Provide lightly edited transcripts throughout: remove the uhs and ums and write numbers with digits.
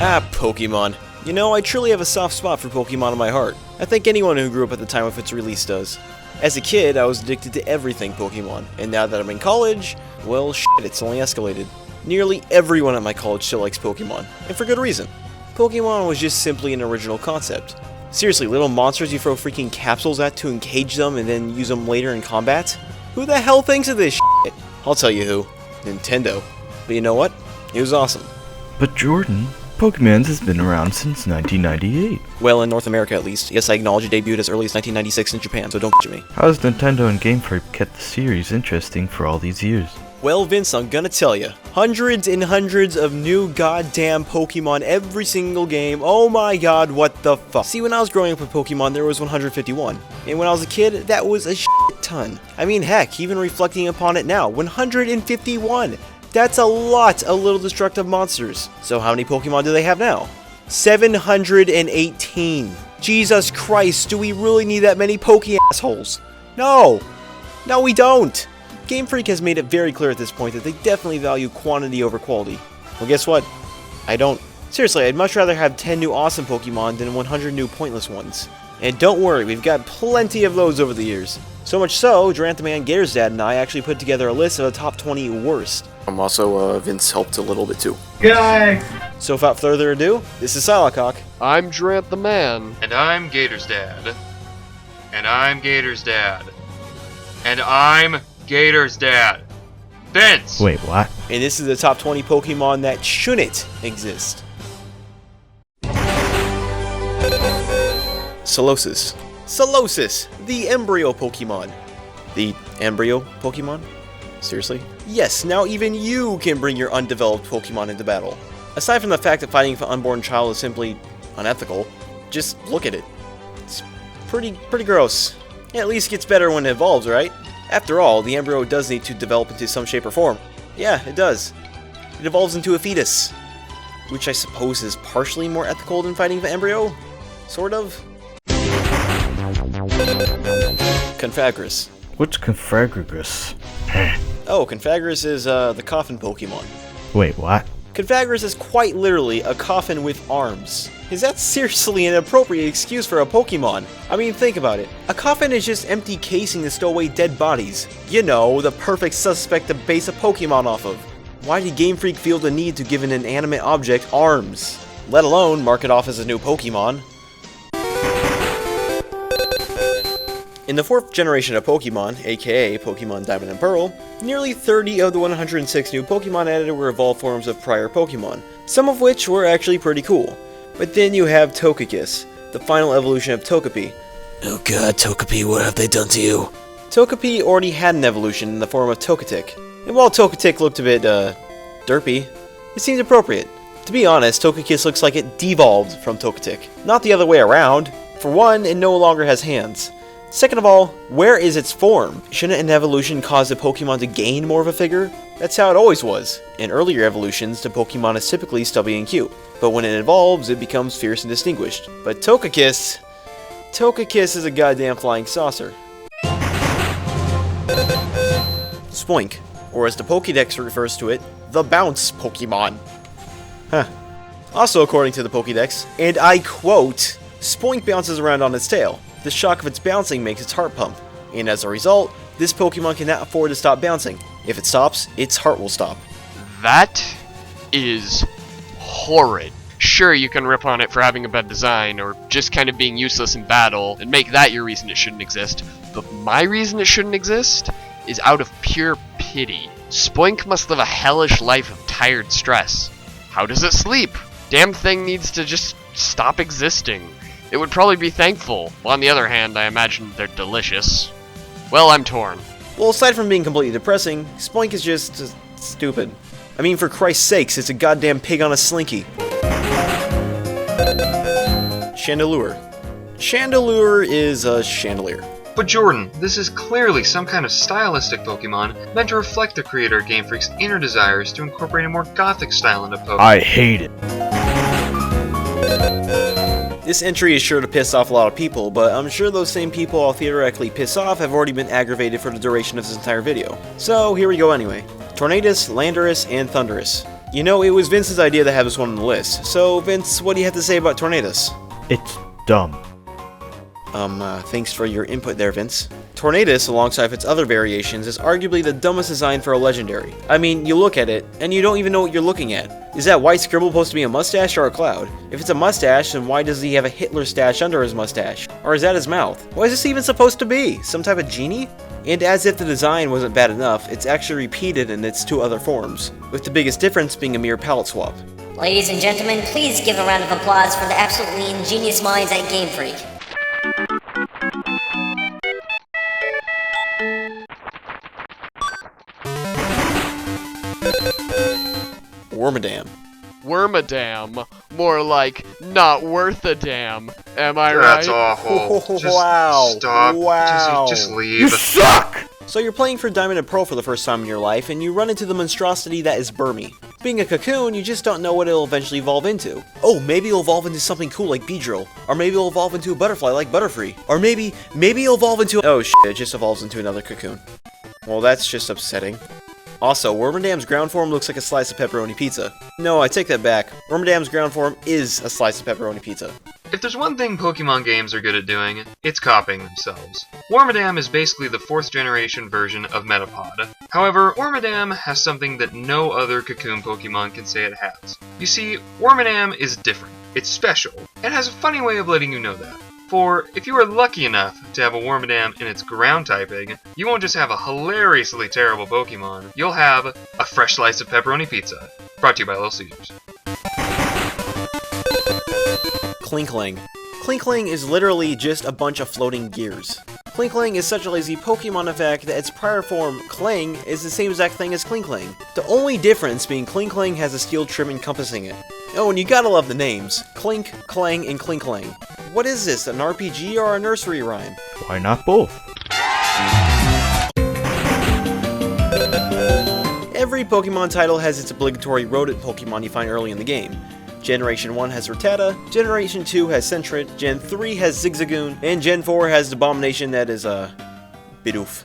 Ah, Pokemon. You know, I truly have a soft spot for Pokemon in my heart. I think anyone who grew up at the time of its release does. As a kid, I was addicted to everything Pokemon, and now that I'm in college, well, shit, it's only escalated. Nearly everyone at my college still likes Pokemon, and for good reason. Pokemon was just simply an original concept. Seriously, little monsters you throw freaking capsules at to engage them and then use them later in combat? Who the hell thinks of this shit? I'll tell you who. Nintendo. But you know what? It was awesome. But Jordan, Pokemon has been around since 1998. Well, in North America at least. Yes, I acknowledge it debuted as early as 1996 in Japan, so don't bitch at me. How has Nintendo and Game Freak kept the series interesting for all these years? Well, Vince, I'm gonna tell you. Hundreds and hundreds of new goddamn Pokemon every single game. Oh my god, what the fuck. See, when I was growing up with Pokemon, there was 151. And when I was a kid, that was a shit ton. I mean, heck, even reflecting upon it now, 151! That's a lot of little destructive monsters. So how many Pokemon do they have now? 718. Jesus Christ, do we really need that many Poke-assholes? No! No, we don't! Game Freak has made it very clear at this point that they definitely value quantity over quality. Well, guess what? I don't. Seriously, I'd much rather have 10 new awesome Pokemon than 100 new pointless ones. And don't worry, we've got plenty of those over the years. So much so, Jerranttheman, Gatorsdad, and I actually put together a list of the top 20 worst. Also, Vince helped a little bit too. Guy! So without further ado, this is SilokHawk. I'm Jerranttheman. And I'm Gatorsdad. And I'm Gatorsdad. And I'm Gatorsdad. Vince! Wait, what? And this is the top 20 Pokemon that shouldn't exist. Solosis, the embryo Pokemon. The embryo Pokemon? Seriously? Yes, now even you can bring your undeveloped Pokemon into battle. Aside from the fact that fighting for an unborn child is simply unethical, just look at it. It's pretty gross. It at least gets better when it evolves, right? After all, the embryo does need to develop into some shape or form. Yeah, it does. It evolves into a fetus. Which I suppose is partially more ethical than fighting the embryo? Sort of? Confagrous. What's Confagrous? Oh, Confagrous is, the coffin Pokemon. Wait, what? Confagrous is quite literally a coffin with arms. Is that seriously an appropriate excuse for a Pokemon? I mean, think about it. A coffin is just empty casing to stow away dead bodies. You know, the perfect suspect to base a Pokemon off of. Why did Game Freak feel the need to give an inanimate object arms? Let alone mark it off as a new Pokemon. In the 4th generation of Pokemon, aka Pokemon Diamond and Pearl, nearly 30 of the 106 new Pokemon added were evolved forms of prior Pokemon, some of which were actually pretty cool. But then you have Toka Kiss, the final evolution of Togepi. Oh god, Togepi, what have they done to you? Togepi already had an evolution in the form of Togetic, and while Togetic looked a bit, derpy, it seemed appropriate. To be honest, Toka Kiss looks like it devolved from Togetic, not the other way around. For one, it no longer has hands. Second of all, where is its form? Shouldn't an evolution cause the Pokemon to gain more of a figure? That's how it always was. In earlier evolutions, the Pokemon is typically stubby and cute, but when it evolves, it becomes fierce and distinguished. But Toka Kiss is a goddamn flying saucer. Spoink, or as the Pokédex refers to it, the Bounce Pokemon. Huh. Also according to the Pokédex, and I quote, Spoink bounces around on its tail. The shock of its bouncing makes its heart pump, and as a result, this Pokemon cannot afford to stop bouncing. If it stops, its heart will stop. That is horrid. Sure, you can rip on it for having a bad design, or just kind of being useless in battle, and make that your reason it shouldn't exist. But my reason it shouldn't exist is out of pure pity. Spoink must live a hellish life of tired stress. How does it sleep? Damn thing needs to just stop existing. It would probably be thankful. Well, on the other hand, I imagine they're delicious. Well, I'm torn. Well, aside from being completely depressing, Spoink is just stupid. I mean, for Christ's sakes, it's a goddamn pig on a slinky. Chandelure. Chandelure is a chandelier. But Jordan, this is clearly some kind of stylistic Pokemon meant to reflect the creator of Game Freak's inner desires to incorporate a more gothic style into Pokemon. I hate it. This entry is sure to piss off a lot of people, but I'm sure those same people I'll theoretically piss off have already been aggravated for the duration of this entire video. So here we go anyway. Tornadus, Landorus, and Thundurus. You know, it was Vince's idea to have this one on the list. So, Vince, what do you have to say about Tornadus? It's dumb. Thanks for your input there, Vince. Tornadus, alongside its other variations, is arguably the dumbest design for a legendary. I mean, you look at it, and you don't even know what you're looking at. Is that white scribble supposed to be a mustache or a cloud? If it's a mustache, then why does he have a Hitler stash under his mustache? Or is that his mouth? What is this even supposed to be? Some type of genie? And as if the design wasn't bad enough, it's actually repeated in its two other forms, with the biggest difference being a mere palette swap. Ladies and gentlemen, please give a round of applause for the absolutely ingenious minds at Game Freak. Wormadam. Wormadam. More like, not worth a damn. Am I right? That's awful. Just Wow. stop. Wow. Just leave. You suck! So you're playing for Diamond and Pearl for the first time in your life, and you run into the monstrosity that is Burmy. Being a cocoon, you just don't know what it'll eventually evolve into. Oh, maybe it'll evolve into something cool like Beedrill. Or maybe it'll evolve into a butterfly like Butterfree. Or maybe it'll evolve into oh shit, it just evolves into another cocoon. Well, that's just upsetting. Also, Wormadam's ground form looks like a slice of pepperoni pizza. No, I take that back. Wormadam's ground form is a slice of pepperoni pizza. If there's one thing Pokemon games are good at doing, it's copying themselves. Wormadam is basically the 4th generation version of Metapod. However, Wormadam has something that no other cocoon Pokemon can say it has. You see, Wormadam is different. It's special. It has a funny way of letting you know that. For if you are lucky enough to have a Wormadam in its ground typing, you won't just have a hilariously terrible Pokemon, you'll have a fresh slice of pepperoni pizza. Brought to you by Little Caesars. ClinkClang. ClinkClang is literally just a bunch of floating gears. ClinkClang is such a lazy Pokemon in fact that its prior form, Clang, is the same exact thing as ClinkClang. The only difference being ClinkClang has a steel trim encompassing it. Oh, and you gotta love the names. Clink, Clang, and ClinkClang. What is this, an RPG or a nursery rhyme? Why not both? Every Pokemon title has its obligatory rodent Pokemon you find early in the game. Generation 1 has Rattata, Generation 2 has Sentret, Gen 3 has Zigzagoon, and Gen 4 has the abomination that is, Bidoof.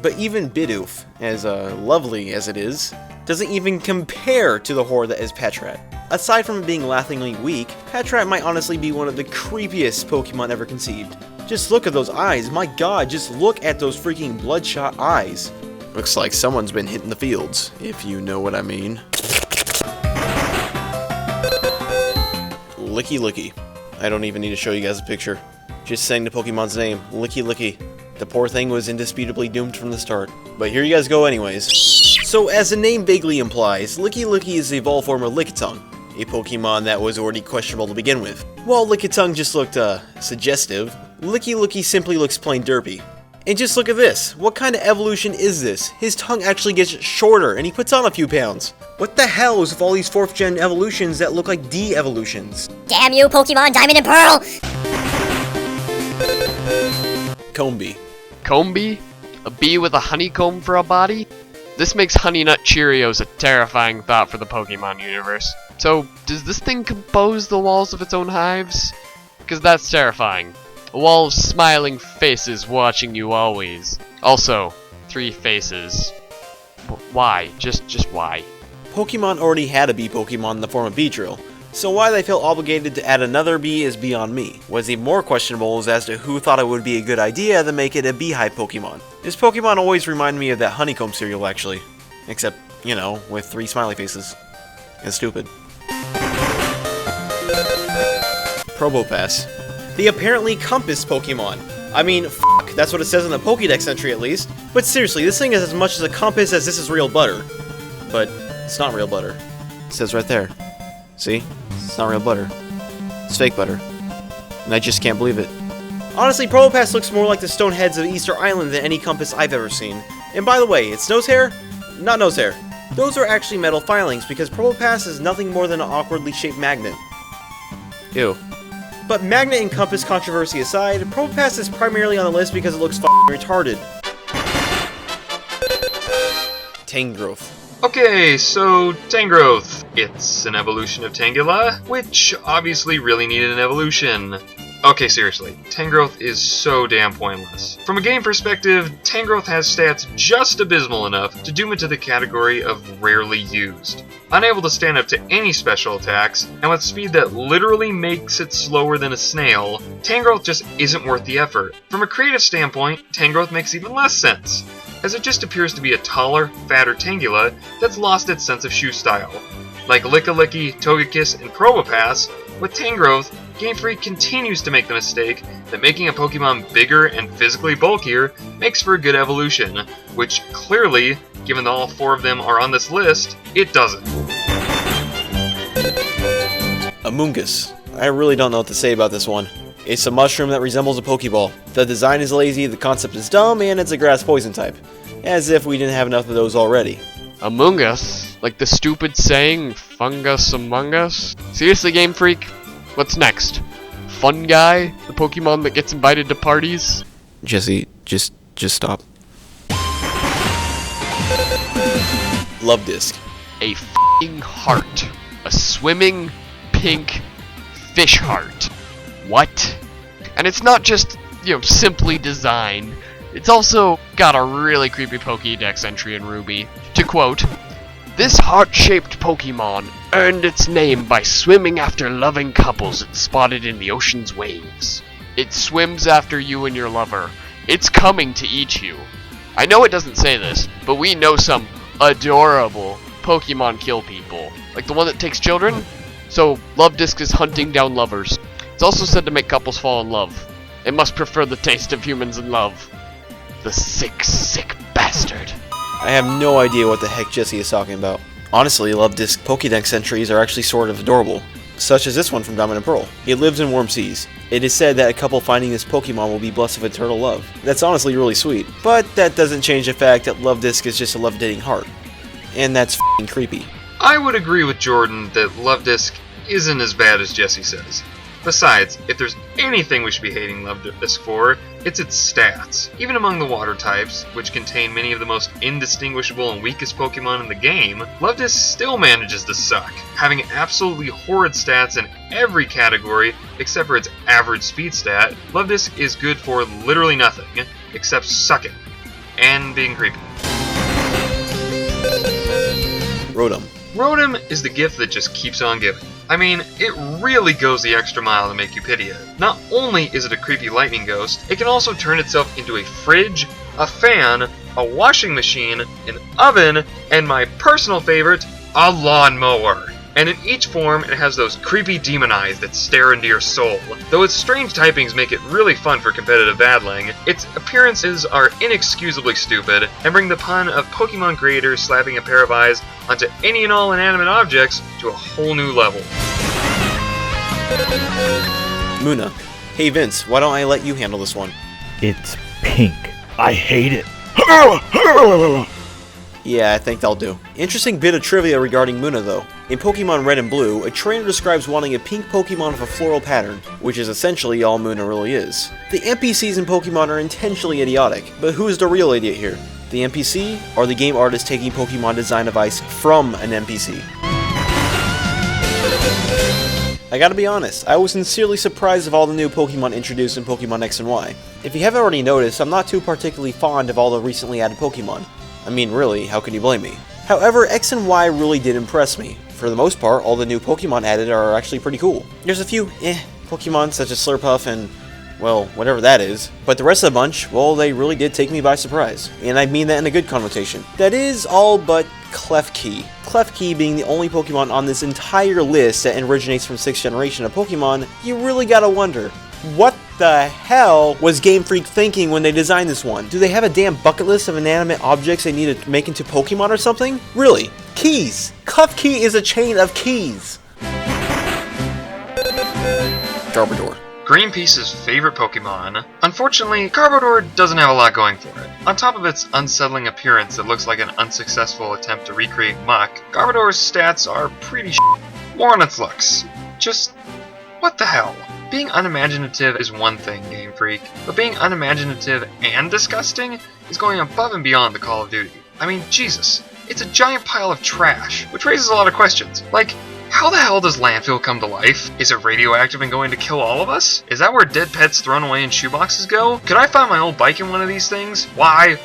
But even Bidoof, as lovely as it is, doesn't even compare to the horror that is Patrat. Aside from it being laughingly weak, Patrat might honestly be one of the creepiest Pokemon ever conceived. Just look at those eyes, my god, just look at those freaking bloodshot eyes. Looks like someone's been hitting the fields, if you know what I mean. Licky Licky. I don't even need to show you guys a picture. Just saying the Pokemon's name, Licky Licky. The poor thing was indisputably doomed from the start. But here you guys go anyways. So as the name vaguely implies, Licky Licky is the evolved form of Lickitung, a Pokemon that was already questionable to begin with. While Lickitung just looked, suggestive, Licky Licky simply looks plain derpy. And just look at this, what kind of evolution is this? His tongue actually gets shorter and he puts on a few pounds. What the hell is with all these 4th gen evolutions that look like de-evolutions? Damn you, Pokemon Diamond and Pearl! Combee. Combee? A bee with a honeycomb for a body? This makes Honey Nut Cheerios a terrifying thought for the Pokemon universe. So, does this thing compose the walls of its own hives? Because that's terrifying. A wall of smiling faces watching you always. Also, 3 faces. Why? Just why? Pokemon already had a bee Pokemon in the form of Beedrill, so why they felt obligated to add another bee is beyond me. What's even more questionable is as to who thought it would be a good idea to make it a beehive Pokemon. This Pokemon always reminded me of that honeycomb cereal actually. Except, you know, with 3 smiley faces. It's stupid. Probopass. The apparently compass Pokemon. I mean, fuck, that's what it says in the Pokédex entry at least. But seriously, this thing is as much as a compass as this is real butter. But it's not real butter. It says right there. See? It's not real butter. It's fake butter. And I just can't believe it. Honestly, Probopass looks more like the stone heads of Easter Island than any compass I've ever seen. And by the way, its nose hair? Not nose hair. Those are actually metal filings because Probopass is nothing more than an awkwardly shaped magnet. Ew. But magnet and compass controversy aside, Probopass is primarily on the list because it looks f***ing retarded. Tangrowth. Okay, so Tangrowth. It's an evolution of Tangela, which obviously really needed an evolution. Okay, seriously, Tangrowth is so damn pointless. From a game perspective, Tangrowth has stats just abysmal enough to doom it to the category of rarely used. Unable to stand up to any special attacks, and with speed that literally makes it slower than a snail, Tangrowth just isn't worth the effort. From a creative standpoint, Tangrowth makes even less sense, as it just appears to be a taller, fatter Tangela that's lost its sense of shoe style. Like Lickilicky, Toka Kiss, and Probopass, with Tangrowth, Game Freak continues to make the mistake that making a Pokemon bigger and physically bulkier makes for a good evolution, which clearly, given that all 4 of them are on this list, it doesn't. Amoongus. I really don't know what to say about this one. It's a mushroom that resembles a Pokeball. The design is lazy, the concept is dumb, and it's a grass poison type. As if we didn't have enough of those already. Amoongus? Like the stupid saying, fungus among us? Seriously, Game Freak? What's next? Fun Guy? The Pokemon that gets invited to parties? Jesse, just stop. Luvdisc. A f***ing heart. A swimming, pink fish heart. What? And it's not just, simply designed. It's also got a really creepy Pokédex entry in Ruby. To quote, "This heart-shaped Pokemon earned its name by swimming after loving couples it spotted in the ocean's waves. It swims after you and your lover. It's coming to eat you." I know it doesn't say this, but we know some adorable Pokemon kill people. Like the one that takes children? So, Luvdisc is hunting down lovers. It's also said to make couples fall in love. It must prefer the taste of humans in love. The sick, sick bastard. I have no idea what the heck Jesse is talking about. Honestly, Luvdisc Pokédex entries are actually sort of adorable, such as this one from Diamond and Pearl. It lives in warm seas. It is said that a couple finding this Pokemon will be blessed with eternal love. That's honestly really sweet, but that doesn't change the fact that Luvdisc is just a levitating heart. And that's f***ing creepy. I would agree with Jordan that Luvdisc isn't as bad as Jesse says. Besides, if there's anything we should be hating Luvdisc for, it's its stats. Even among the water types, which contain many of the most indistinguishable and weakest Pokemon in the game, Luvdisc still manages to suck, having absolutely horrid stats in every category except for its average speed stat. Luvdisc is good for literally nothing, except sucking, and being creepy. Rotom. Rotom is the gift that just keeps on giving. I mean, it really goes the extra mile to make you pity it. Not only is it a creepy lightning ghost, it can also turn itself into a fridge, a fan, a washing machine, an oven, and my personal favorite, a lawnmower. And in each form, it has those creepy demon eyes that stare into your soul. Though its strange typings make it really fun for competitive battling, its appearances are inexcusably stupid, and bring the pun of Pokemon creators slapping a pair of eyes onto any and all inanimate objects to a whole new level. Munna. Hey Vince, why don't I let you handle this one? It's pink. I hate it. Yeah, I think that'll do. Interesting bit of trivia regarding Munna though. In Pokemon Red and Blue, a trainer describes wanting a pink Pokemon with a floral pattern, which is essentially all Munna really is. The NPCs in Pokemon are intentionally idiotic, but who's the real idiot here? The NPC, or the game artist taking Pokemon design advice from an NPC? I gotta be honest, I was sincerely surprised of all the new Pokemon introduced in Pokemon X and Y. If you haven't already noticed, I'm not too particularly fond of all the recently added Pokemon. I mean, really, how can you blame me? However, X and Y really did impress me. For the most part, all the new Pokemon added are actually pretty cool. There's a few Pokemon such as Slurpuff and, well, whatever that is. But the rest of the bunch, well, they really did take me by surprise. And I mean that in a good connotation. That is all but Klefki. Klefki being the only Pokemon on this entire list that originates from 6th generation of Pokemon, you really gotta wonder, what the hell was Game Freak thinking when they designed this one? Do they have a damn bucket list of inanimate objects they need to make into Pokemon or something? Really? Keys! Klefki is a chain of keys! Garbodor. Greenpeace's favorite Pokemon. Unfortunately, Garbodor doesn't have a lot going for it. On top of its unsettling appearance that looks like an unsuccessful attempt to recreate muck, Garbodor's stats are pretty more on its looks. Just, what the hell? Being unimaginative is one thing, Game Freak, but being unimaginative and disgusting is going above and beyond the Call of Duty. I mean, Jesus, it's a giant pile of trash, which raises a lot of questions. Like, How the hell does landfill come to life? Is it radioactive and going to kill all of us? Is that where dead pets thrown away in shoeboxes go? Could I find my old bike in one of these things? Why?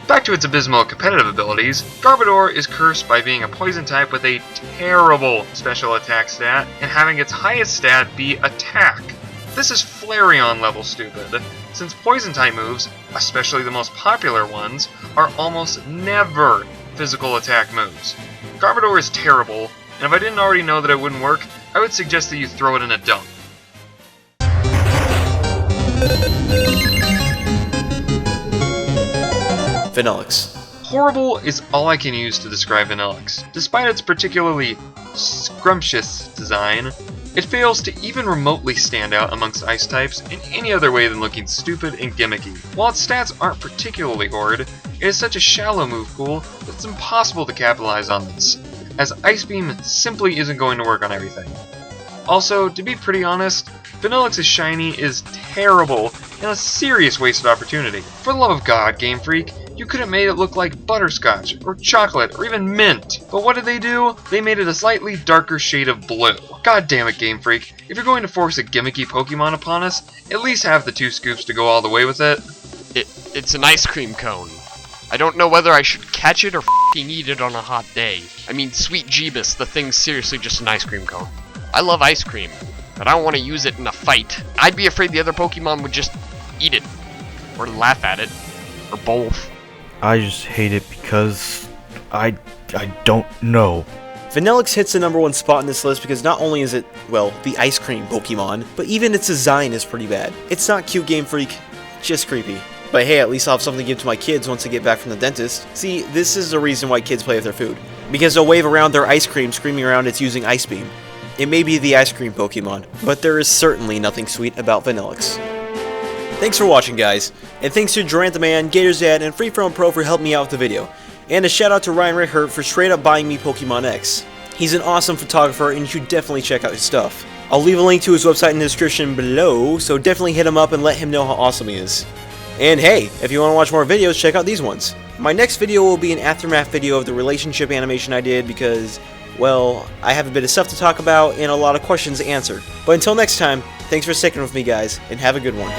Back to its abysmal competitive abilities, Garbodor is cursed by being a poison type with a terrible special attack stat, and having its highest stat be attack. This is Flareon level stupid, since poison type moves, especially the most popular ones, are almost never physical attack moves. Garbodor is terrible, and if I didn't already know that it wouldn't work, I would suggest that you throw it in a dump. Vanilluxe. Horrible is all I can use to describe Vanilluxe. Despite its particularly scrumptious design, it fails to even remotely stand out amongst ice types in any other way than looking stupid and gimmicky. While its stats aren't particularly horrid, it is such a shallow move pool that it's impossible to capitalize on this, as Ice Beam simply isn't going to work on everything. Also, to be pretty honest, Vanilluxe's shiny is terrible and a serious wasted opportunity. For the love of God, Game Freak, you could have made it look like butterscotch, or chocolate, or even mint. But what did they do? They made it a slightly darker shade of blue. God damn it, Game Freak. If you're going to force a gimmicky Pokemon upon us, at least have the 2 scoops to go all the way with it. It's an ice cream cone. I don't know whether I should catch it or f***ing eat it on a hot day. I mean, sweet Jeebus, the thing's seriously just an ice cream cone. I love ice cream, but I don't want to use it in a fight. I'd be afraid the other Pokemon would just eat it, or laugh at it, or both. I just hate it because I don't know. Vanilluxe hits the #1 spot in this list because not only is it, well, the ice cream Pokemon, but even its design is pretty bad. It's not cute, Game Freak, just creepy. But hey, at least I'll have something to give to my kids once they get back from the dentist. See, this is the reason why kids play with their food. Because they'll wave around their ice cream screaming around it's using Ice Beam. It may be the ice cream Pokemon, but there is certainly nothing sweet about Vanilluxe. Thanks for watching, guys, and thanks to Jerranttheman, Gatorsdad, and FreeThrowmpro for helping me out with the video. And a shout out to Ryan Rickert for straight up buying me Pokemon X. He's an awesome photographer and you should definitely check out his stuff. I'll leave a link to his website in the description below, so definitely hit him up and let him know how awesome he is. And hey, if you want to watch more videos, check out these ones. My next video will be an aftermath video of the relationship animation I did because, well, I have a bit of stuff to talk about and a lot of questions to answer. But until next time, thanks for sticking with me, guys, and have a good one.